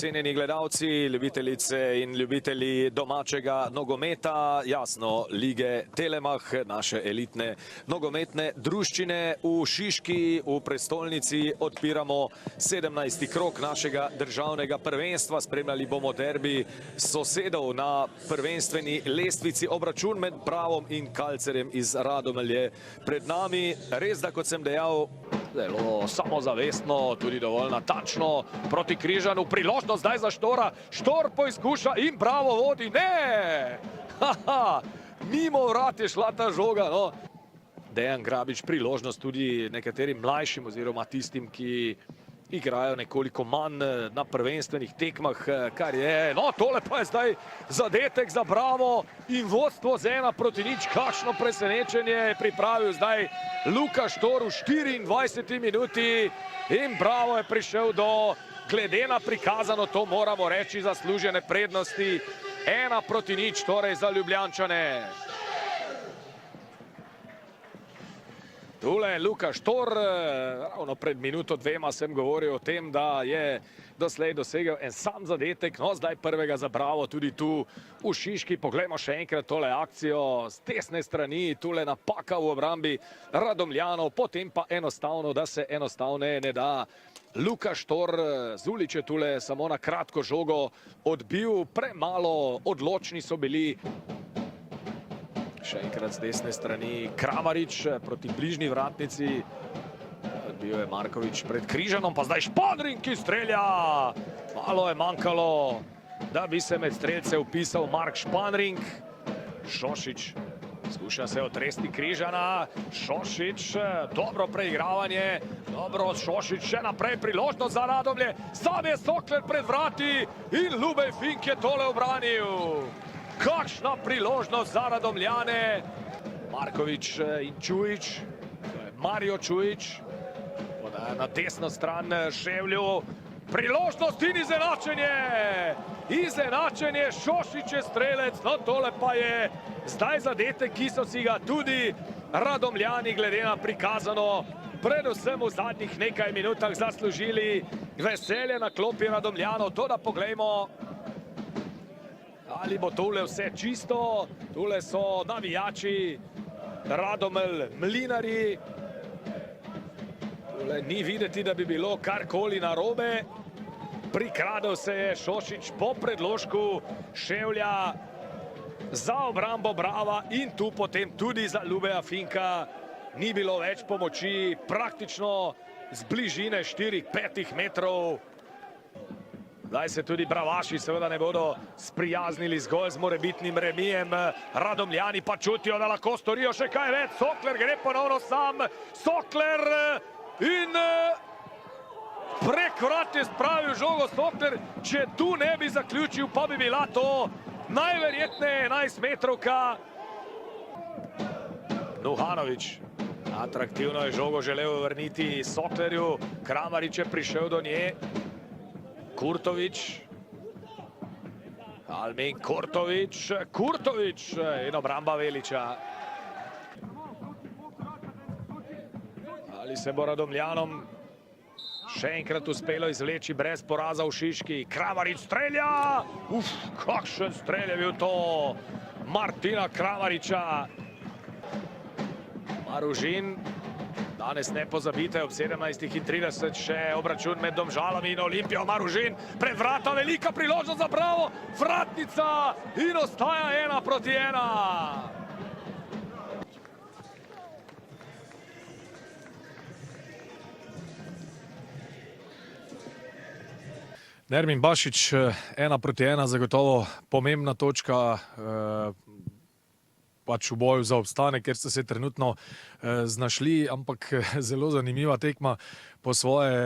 cenjeni gledalci, ljubitelice in ljubitelji domačega nogometa, jasno, lige Telemach, naše elitne nogometne druščine v Šiški, v prestolnici odpiramo 17. krog našega državnega prvenstva. Spremljali bomo derbi sosedov na prvenstveni lestvici. Obračun med Bravom in Kalcerjem iz Radomelje pred nami. Res, da kot sem dejal, zelo samozavestno, tudi dovolj natančno proti Križanu. Priložnost zdaj za Štora. Štor poizkuša in Bravo vodi. Ne! Mimo vrat je šla ta žoga. Dejan Grabič, priložnost tudi nekaterim mlajšim oziroma tistim, ki igrajo nekoliko manj na prvenstvenih tekmah, kar je. No, tole pa je zdaj zadetek za Bravo in vodstvo z 1:0. Kakšno presenečenje je pripravil zdaj Luka Štor v 24. minuti in Bravo je prišel do, glede na prikazano, to moramo reči, zaslužene prednosti. 1:0, torej za Ljubljančane. Tule je Luka Štor, ravno pred minuto dvema sem govoril o tem, da je doslej dosegel en sam zadetek, no zdaj prvega za Bravo tudi tu v Šiški. Poglejmo še enkrat tole akcijo z desne strani, tule napaka v obrambi Radomljanov, potem pa enostavno, da se enostavne ne da. Luka Štor Zulić je tule samo na kratko žogo odbil, premalo odločni so bili. Še enkrat z desne strani Kramarič proti bližnji vratnici. Bil je Markovič pred Križanom, pa zdaj Španring, ki strelja. Malo je manjkalo, da bi se med strelce upisal Mark Španring. Šošić skuša se otresti Križana. Šošić, dobro preigravanje. Dobro od Šošić, še naprej priložnost za Radomlje. Sam je Sokler pred vrati in Lubej Fink je tole obranil. Kakšna priložnost za Radomljane. Markovič in Čujič, Mario Čujič, na desno stran Ševlju. Priložnost in izenačenje. Izenačenje, Šošić je strelec, no tole pa je zdaj zadetek, ki so si ga tudi Radomljani glede na prikazano predvsem v zadnjih nekaj minutah zaslužili. Veselje na klopi Radomljanov, to da poglejmo. Ali bo tole vse čisto? Tule so navijači Radomelj Mlinarji. Tule ni videti, da bi bilo karkoli narobe. Prikradel se je Šošić po predložku Ševlja za obrambo Brava in tu potem tudi za Lubeja Finka. Ni bilo več pomoči, praktično z bližine 4-5 metrov. Zdaj se tudi Bravaši seveda ne bodo sprijaznili zgolj z morebitnim remijem. Radomljani pa čutijo, da lahko storijo še kaj več. Sokler gre ponovno sam. Sokler in prek vrat je spravil žogo Sokler. Če tu ne bi zaključil, pa bi bila to najverjetneje 11-metrovka. Nuhanović atraktivno je žogo želel vrniti Soklerju. Kramarić je prišel do nje. Kurtović, Almin Kurtović, Kurtović in obramba Veliča. Ali se bo Radomljanom še enkrat uspelo izvleči brez poraza v Šiški? Kramarić strelja! Kakšen strelj je bil to Martina Kramarića. Maružin. Danes ne pozabite, ob 17:30 še obračun med Domžalami in Olimpijo. Maružin, pred vrata, velika priložnost za Bravo, vratnica in ostaja 1:1. Nermin Bašić, 1:1, zagotovo pomembna točka, pač v boju za obstanek, ker so se trenutno znašli, ampak zelo zanimiva tekma po svoje.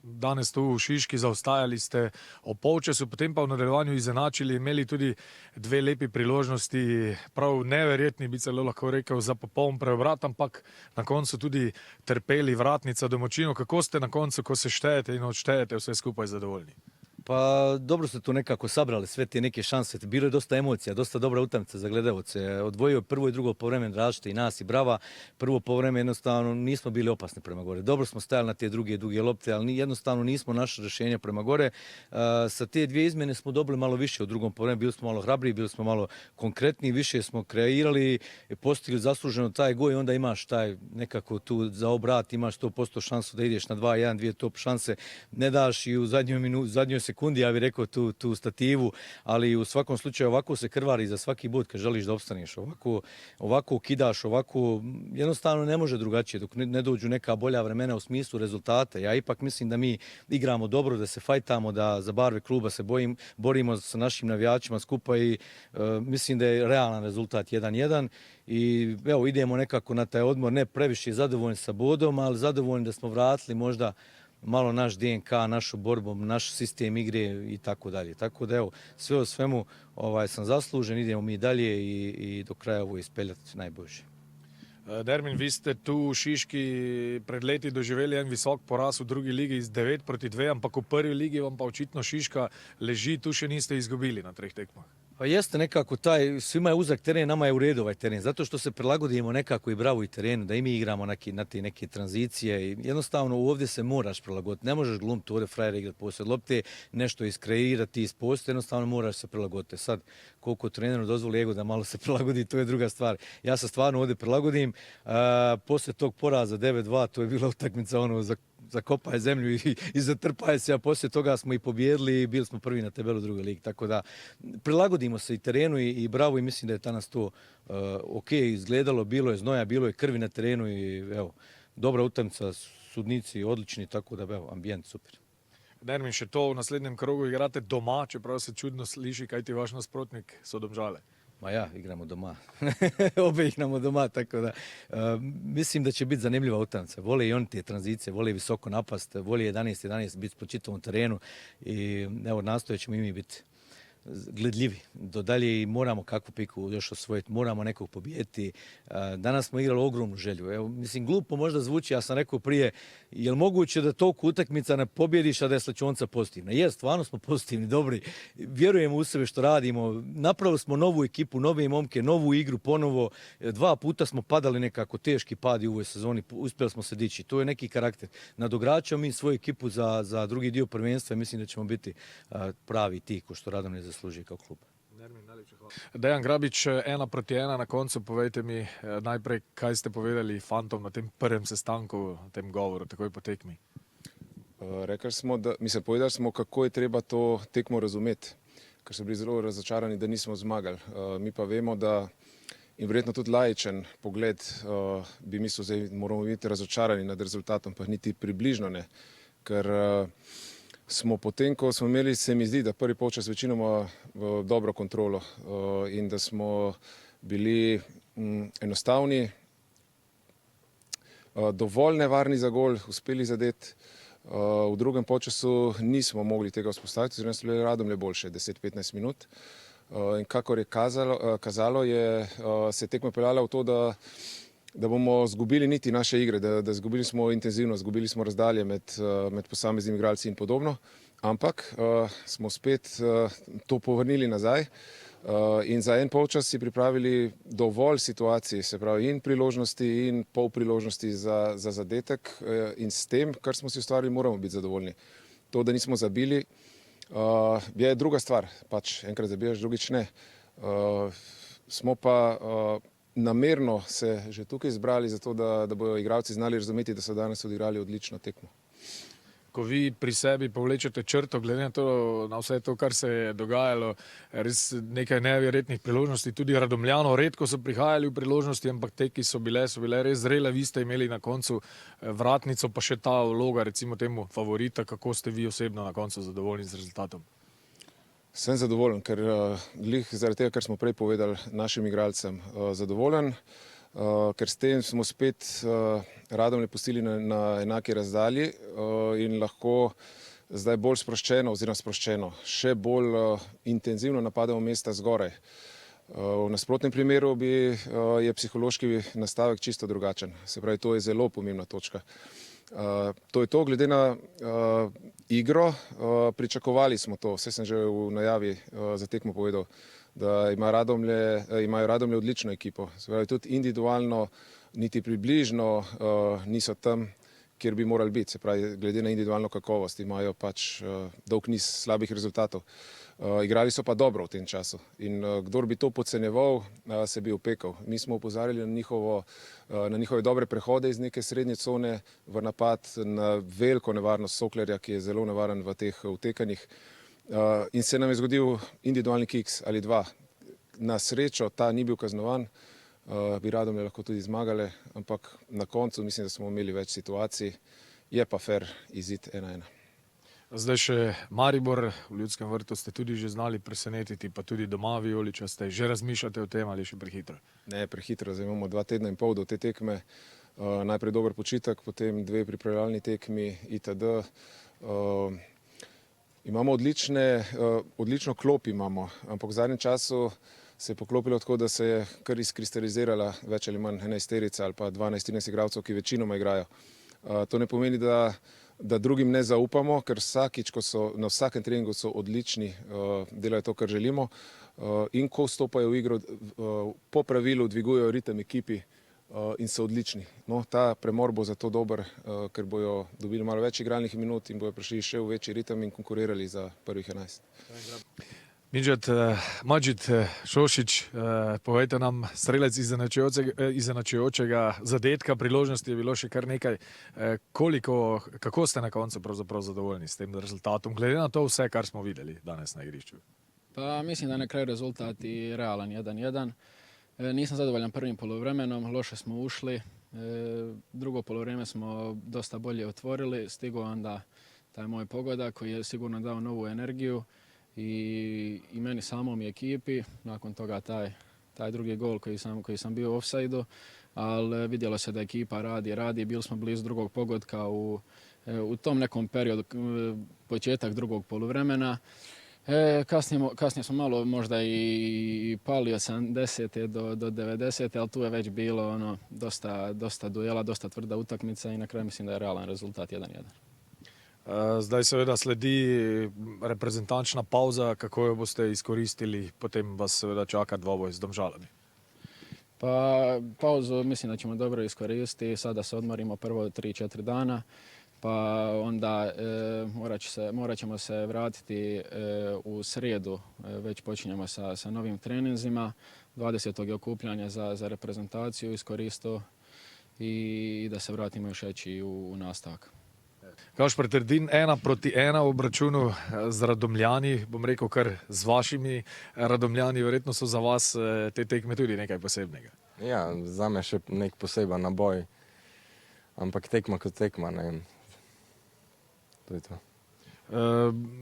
Danes tu v Šiški zaostajali ste ob polčasu, potem pa v nadaljevanju izenačili, imeli tudi dve lepi priložnosti, prav neverjetni, bi celo lahko rekel, za popoln preobrat, ampak na koncu tudi trpeli vratnica domačinov. Kako ste na koncu, ko se štejete in odštejete, vse skupaj zadovoljni? Pa dobro ste tu nekako sabrali sve te neke šanse. Bilo je dosta emocija, dosta dobra utakmica za gledalce. Odvojio prvo i drugo povreme različite i nas i Brava. Prvo povreme jednostavno nismo bili opasni prema gore. Dobro smo stajali na te druge duge lopte, ali jednostavno nismo našli rješenja prema gore. Sa te dvije izmjene smo dobili malo više u drugom povremenu. Bili smo malo hrabriji, bili smo malo konkretniji, više smo kreirali, postigli zasluženo taj gol i onda imaš taj nekako tu za obrat, imaš 100% šansu da ideš na 2-1, dvije top šanse. Ne daš i u zadnjoj sekundi, ja bih rekao, tu stativu, ali u svakom slučaju ovako se krvari za svaki bod kad želiš da opstaneš. Ovako kidaš, ovako jednostavno ne može drugačije dok ne dođu neka bolja vremena u smislu rezultata. Ja ipak mislim da mi igramo dobro, da se fajtamo, da za barve kluba se borimo sa našim navijačima skupa i mislim da je realan rezultat 1-1 i evo idemo nekako na taj odmor, ne previše zadovoljni sa bodom, ali zadovoljni da smo vratili možda malo naš DNK, našu borbu, naš sistem igre i tako dalje. Tako da evo, sve o svemu sam zaslužen, idemo mi dalje i do kraja ovo ispeljati najbolje. Dermin, vi ste tu v Šiški pred leti doživeli en visok poraz v drugi ligi iz 9-2, ampak v prvi ligi vam pa očitno Šiška leži, tu še niste izgubili na 3 tekmah. Pa jeste nekako svima je uzak teren, nama je u redu ovaj teren, zato što se prilagodimo nekako i Bravo i terenu, da i mi igramo na te neke tranzicije i jednostavno ovdje se moraš prilagoditi, ne možeš glumiti ovdje frajera igrati posljed lopte, nešto iskreirati iz posta, jednostavno moraš se prilagoditi. Sad, koliko treneru dozvoli ego da malo se prilagodi, to je druga stvar. Ja se stvarno ovdje prilagodim, poslije tog poraza 9-2, to je bila utakmica zakopaj zemlju i zatrpaj se, a poslije toga smo i pobijedili i bili smo prvi na tabelu druge ligi. Tako da prilagodimo se i terenu i Bravo i mislim da je danas to ok izgledalo, bilo je znoja, bilo je krvi na terenu i evo, dobra utakmica, sudnici odlični, tako da evo, ambijent super. Dermin, še to v naslednjem krogu igrate doma, čeprav se čudno sliši, kaj ti vaš nasprotnik so Domžale. Ma ja, igramo doma. Obe igramo doma, tako da mislim da će biti zanimljiva utakmica. Vole i oni te tranzicije, vole visoko napast, vole 11-11 biti po čitavom terenu i evo nastojat ćemo i mi biti gledljivi do dalje i moramo kakvu piku još osvojiti, moramo nekog pobijediti. Danas smo igrali ogromnu želju. Evo, mislim, glupo možda zvuči, ja sam rekao prije, je li moguće da toliko utakmica ne pobjediš, a da je slačionica pozitivna? Je, stvarno smo pozitivni, dobri, vjerujemo u sebe što radimo, napravili smo novu ekipu, nove momke, novu igru ponovo, 2 puta smo padali nekako teški padi u ovoj sezoni, uspjeli smo se dići, to je neki karakter. Nadograđujemo mi svoju ekipu za drugi dio prvenstva i mislim da ćemo biti pravi ti ko što Radomlje zasluži kao klub. Dejan Grabič, 1-1 na koncu, povejte mi najprej, kaj ste povedali fantom na tem prvem sestanku, na tem govoru, takoj po tekmi. Povedali smo, kako je treba to tekmo razumeti, ker so bili zelo razočarani, da nismo zmagali. Mi pa vemo, da in verjetno tudi laičen pogled bi mislil, da moramo biti razočarani nad rezultatom, pa niti približno ne, ker smo potem, ko smo imeli, se mi zdi, da prvi polčas večinoma dobro kontrolo in da smo bili enostavni, dovolj nevarni za gol, uspeli zadeti. V drugem polčasu nismo mogli tega vzpostaviti, oziroma so bile Radomlje boljše 10-15 minut. In kakor je kazalo, se je tekma peljala v to, da bomo zgubili niti naše igre, da zgubili smo intenzivnost, zgubili smo razdalje med posameznimi igralci in podobno, ampak smo spet to povrnili nazaj in za en polčas si pripravili dovolj situacij, se pravi in priložnosti in pol priložnosti za zadetek in s tem, kar smo si ustvarili, moramo biti zadovoljni. To, da nismo zabili, je druga stvar, pač enkrat zabijaš, drugič ne. Smo pa namerno se že tukaj zbrali zato, da bodo igralci znali razumeti, da so danes odigrali odlično tekmo. Ko vi pri sebi povlečete črto, glede na vse to, kar se je dogajalo, res nekaj neverjetnih priložnosti, tudi Radomljano redko so prihajali v priložnosti, ampak te, ki so bile res zrele, vi ste imeli na koncu vratnico, pa še ta vloga, recimo temu favorita, kako ste vi osebno na koncu zadovoljni z rezultatom? Sem zadovoljen, ker glih zaradi tega, kar smo prej povedali našim igralcem, zadovoljen, ker s tem smo spet Radomlje pustili na enaki razdalji in lahko zdaj bolj sproščeno, še bolj intenzivno napadamo mesta zgoraj. V nasprotnem primeru je psihološki nastavek čisto drugačen. Se pravi, to je zelo pomembna točka. To je to, glede na igro, pričakovali smo to, vse sem že v najavi za tekmo povedal, da imajo Radomlje odlično ekipo. Pravi, tudi individualno, niti približno niso tam, kjer bi morali biti. Se pravi, glede na individualno kakovost imajo pač dolg niz slabih rezultatov. Igrali so pa dobro v tem času in kdor bi to podcenjeval, se bi opekal. Mi smo opozarjali na njihove dobre prehode iz neke srednje cone v napad, na veliko nevarnost Soklerja, ki je zelo nevaren v teh utekanjih. In se nam je zgodil individualni kiks ali dva. Na srečo ta ni bil kaznovan, bi Radomlje lahko tudi zmagale, ampak na koncu mislim, da smo imeli več situacij, je pa fair izid 1-1. Zdaj še Maribor, v Ljudskem vrtu ste tudi že znali presenetiti, pa tudi doma Vijoliča ste. Že razmišljate o tem ali še prehitro? Ne, prehitro, zdaj imamo 2 tedna in pol do te tekme. Najprej dober počitek, potem 2 pripravljalni tekmi itd. Imamo odlično klop imamo, ampak v zadnjem času se je poklopilo tako, da se je kar izkristalizirala več ali manj 11-terica ali pa 12-13 igralcev, ki večinoma igrajo. To ne pomeni, da drugim ne zaupamo, ker vsakič, ko so na vsakem treningu so odlični, delajo to, kar želimo in ko vstopajo v igro, po pravilu dvigujejo ritem ekipi in so odlični. No, ta premor bo zato dober, ker bojo dobili malo več igralnih minut in bojo prišli še v večji ritem in konkurirali za prvih 11. Madžid Šošić, povejte nam, strelec izenačujočega zadetka, priložnosti je bilo še kar nekaj. Kako ste na koncu pravzaprav zadovoljni s tem rezultatom, glede na to vse, kar smo videli danes na igrišču? Pa mislim da na kraju rezultat i realan 1-1. Nisam zadovoljan prvim poluvremenom, loše smo ušli. Drugo poluvreme smo dosta bolje otvorili, stigao onda taj moj pogodak koji je sigurno dao novu energiju i meni samom i ekipi. Nakon toga taj drugi gol koji sam bio u ofsajdu, ali vidjelo se da ekipa radi. Bili smo blizu drugog pogotka u tom nekom periodu, početak drugog poluvremena. Kasnije smo malo možda i pali od 70. do 90. ali tu je već bilo dosta duela, dosta tvrda utakmica i na kraju mislim da je realan rezultat 1-1. Zdaj seveda sledi reprezentančna pauza, kako jo boste izkoristili, potem vas seveda čaka dvoboj s Domžalami. Pa pauzu mislim da ćemo dobro iskoristiti, sada se odmorimo prvo 3-4 dana, pa onda morat ćemo se vratiti u srijedu, već počinjemo sa novim treninzima, 20. je okupljanje za reprezentaciju iskoristo i da se vratimo još veći u nastavak. Gašper Trdin, 1-1 v obračunu z Radomljani, bom rekel kar z vašimi Radomljani, verjetno so za vas te tekme tudi nekaj posebnega. Ja, zame še nek poseben naboj, ampak tekma kot tekma, ne vem. To je to.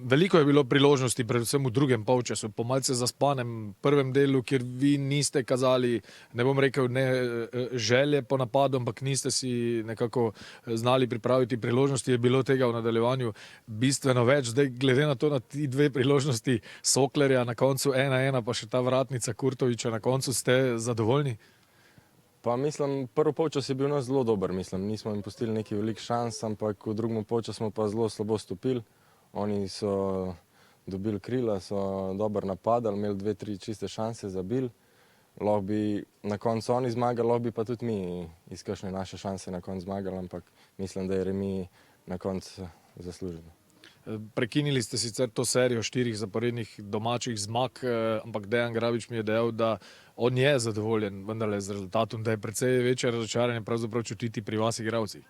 Veliko je bilo priložnosti, predvsem v drugem polčasu, po malce zaspanem prvem delu, kjer vi niste kazali, ne bom rekel ne želje po napadu, ampak niste si nekako znali pripraviti priložnosti, je bilo tega v nadaljevanju bistveno več. Zdaj, glede na to, na ti 2 priložnosti Soklerja na koncu 1-1, pa še ta vratnica Kurtoviča na koncu, ste zadovoljni? Pa mislim, prvi polčas je bil nas zelo dober, mislim, nismo jim pustili nekih velik šans, ampak v drugem polčasu smo pa zelo slabo stopili. Oni so dobili krila, so dobro napadali, imeli 2-3 čiste šanse za bil. Lahko bi na koncu oni zmagali, lahko bi pa tudi mi iz kakšne naše šanse na koncu zmagali, ampak mislim, da je remi na koncu zasluženo. Prekinili ste sicer to serijo 4 zaporednih domačih zmag, ampak Dejan Grabič mi je dejal, da on je zadovoljen vendarle z rezultatom, da je precej večje razočaranje pravzaprav čutiti pri vas igralcih.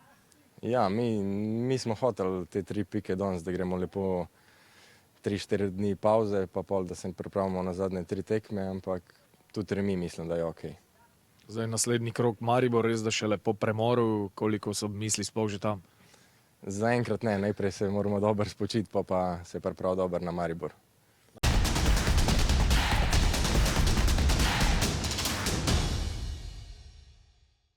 Ja, mi smo hoteli te 3 pike danes, da gremo lepo 3-4 dni pauze, pa pol, da se pripravimo na zadnje 3 tekme, ampak tudi remi mislim, da je okej. Zdaj naslednji krog Maribor, res da šele po premoru, koliko so misli sploh že tam? Zaenkrat ne, najprej se moramo dobro spočiti, pa se priprav dobro na Maribor.